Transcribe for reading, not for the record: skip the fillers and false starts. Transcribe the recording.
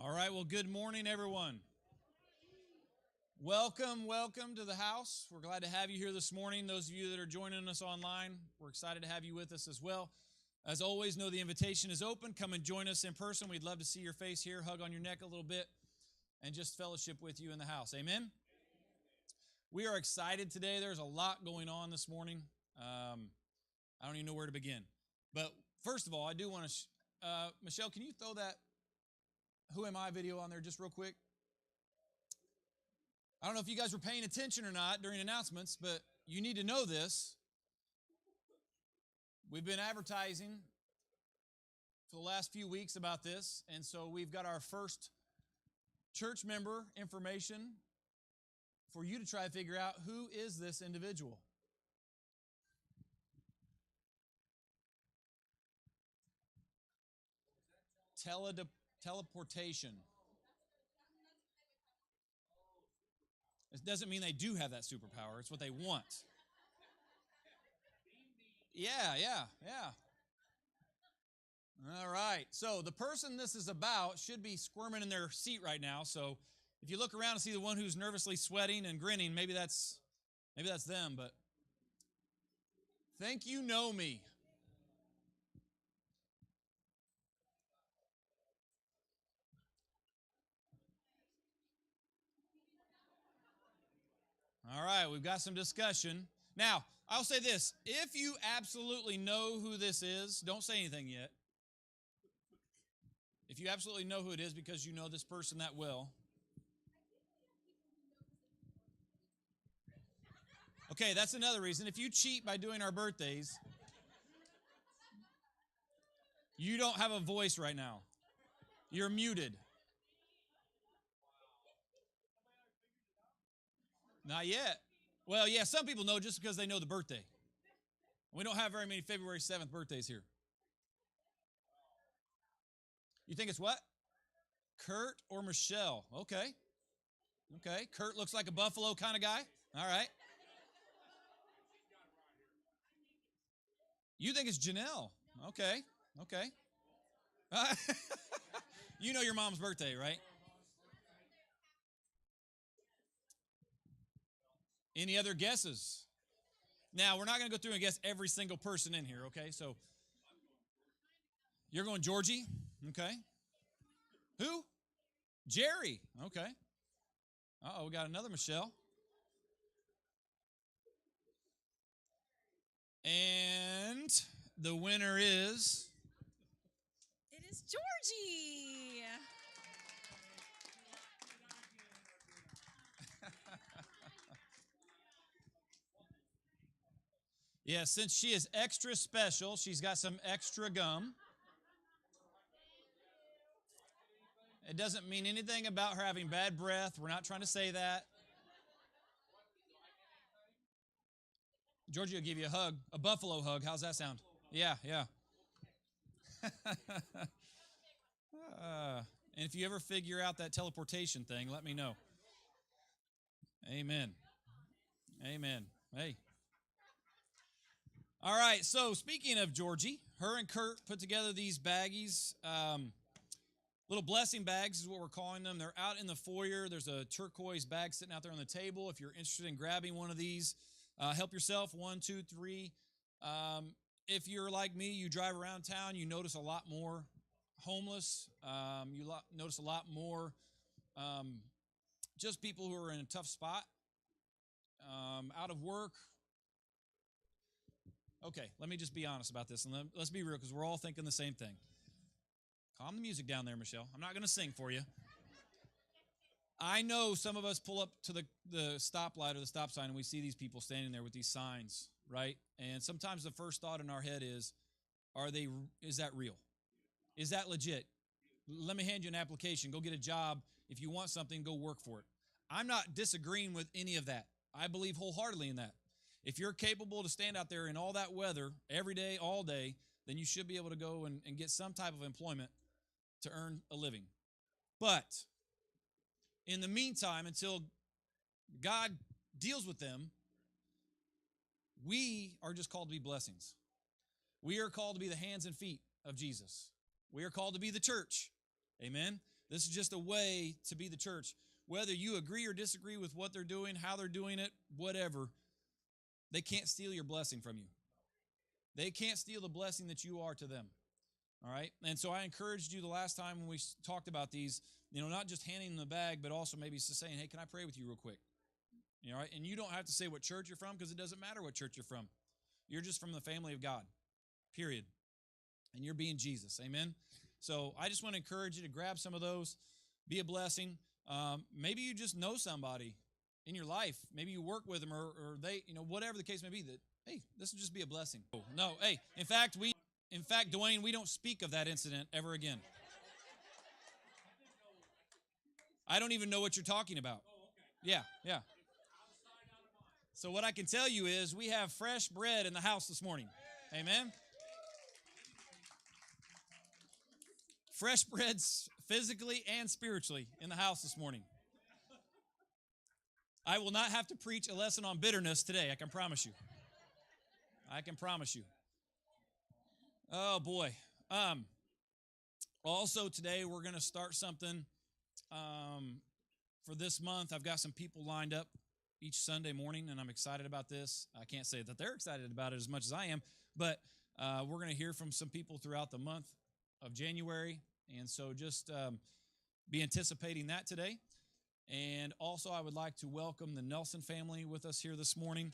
All right, well, good morning, everyone. Welcome to the house. We're glad to have you here this morning. Those of you that are joining us online, we're excited to have you with us as well. As always, know the invitation is open. Come and join us in person. We'd love to see your face here, hug on your neck a little bit, and just fellowship with you in the house. Amen? We are excited today. There's a lot going on this morning. I don't even know where to begin. But first of all, I do want to, Michelle, can you throw that Who Am I video on there just real quick? I don't know if you guys were paying attention or not during announcements, but you need to know this. We've been advertising for the last few weeks about this, and so we've got our first church member information for you to try to figure out who is this individual. Teleportation. It doesn't mean they do have that superpower. It's what they want. Yeah. All right. So the person this is about should be squirming in their seat right now. So if you look around and see the one who's nervously sweating and grinning, maybe that's them, but think you know me. All right, we've got some discussion. Now, I'll say this. If you absolutely know who this is, don't say anything yet. If you absolutely know who it is because you know this person that well. Okay, that's another reason. If you cheat by doing our birthdays, you don't have a voice right now. You're muted. Not yet. Well, yeah, some people know just because they know the birthday. We don't have very many February 7th birthdays here. You think it's what? Kurt or Michelle? Okay. Kurt looks like a Buffalo kind of guy. All right. You think it's Janelle? Okay. You know your mom's birthday, right? Any other guesses? Now, we're not going to go through and guess every single person in here, okay? So, you're going Georgie? Okay. Who? Jerry. Okay. Uh-oh, we got another Michelle. And the winner is... It is Georgie. Yeah, since she is extra special, she's got some extra gum. It doesn't mean anything about her having bad breath. We're not trying to say that. Georgie will give you a hug, a buffalo hug. How's that sound? Yeah. And if you ever figure out that teleportation thing, let me know. Amen. Hey. All right, so speaking of Georgie, her and Kurt put together these baggies. Little blessing bags is what we're calling them. They're out in the foyer. There's a turquoise bag sitting out there on the table. If you're interested in grabbing one of these, help yourself. 1, 2, 3. If you're like me, you drive around town, you notice a lot more homeless. You notice a lot more just people who are in a tough spot, out of work. Okay, let me just be honest about this, and let's be real, because we're all thinking the same thing. Calm the music down there, Michelle. I'm not going to sing for you. I know some of us pull up to the stoplight or the stop sign, and we see these people standing there with these signs, right? And sometimes the first thought in our head is that real? Is that legit? Let me hand you an application. Go get a job. If you want something, go work for it. I'm not disagreeing with any of that. I believe wholeheartedly in that. If you're capable to stand out there in all that weather every day, all day, then you should be able to go and get some type of employment to earn a living. But in the meantime, until God deals with them, we are just called to be blessings. We are called to be the hands and feet of Jesus. We are called to be the church. Amen? This is just a way to be the church. Whether you agree or disagree with what they're doing, how they're doing it, whatever, they can't steal your blessing from you. They can't steal the blessing that you are to them. All right? And so I encouraged you the last time when we talked about these, not just handing them the bag, but also maybe just saying, hey, can I pray with you real quick? All right? And you don't have to say what church you're from because it doesn't matter what church you're from. You're just from the family of God, period. And you're being Jesus. Amen? So I just want to encourage you to grab some of those, be a blessing. Maybe you just know somebody in your life. Maybe you work with them or they, whatever the case may be, that, hey, this will just be a blessing. No, hey, in fact, Dwayne, we don't speak of that incident ever again. I don't even know what you're talking about. Yeah. So what I can tell you is we have fresh bread in the house this morning. Amen. Fresh bread physically and spiritually in the house this morning. I will not have to preach a lesson on bitterness today, I can promise you. Oh, boy. Also, today we're going to start something for this month. I've got some people lined up each Sunday morning, and I'm excited about this. I can't say that they're excited about it as much as I am, but we're going to hear from some people throughout the month of January, and so just be anticipating that today. And also, I would like to welcome the Nelson family with us here this morning.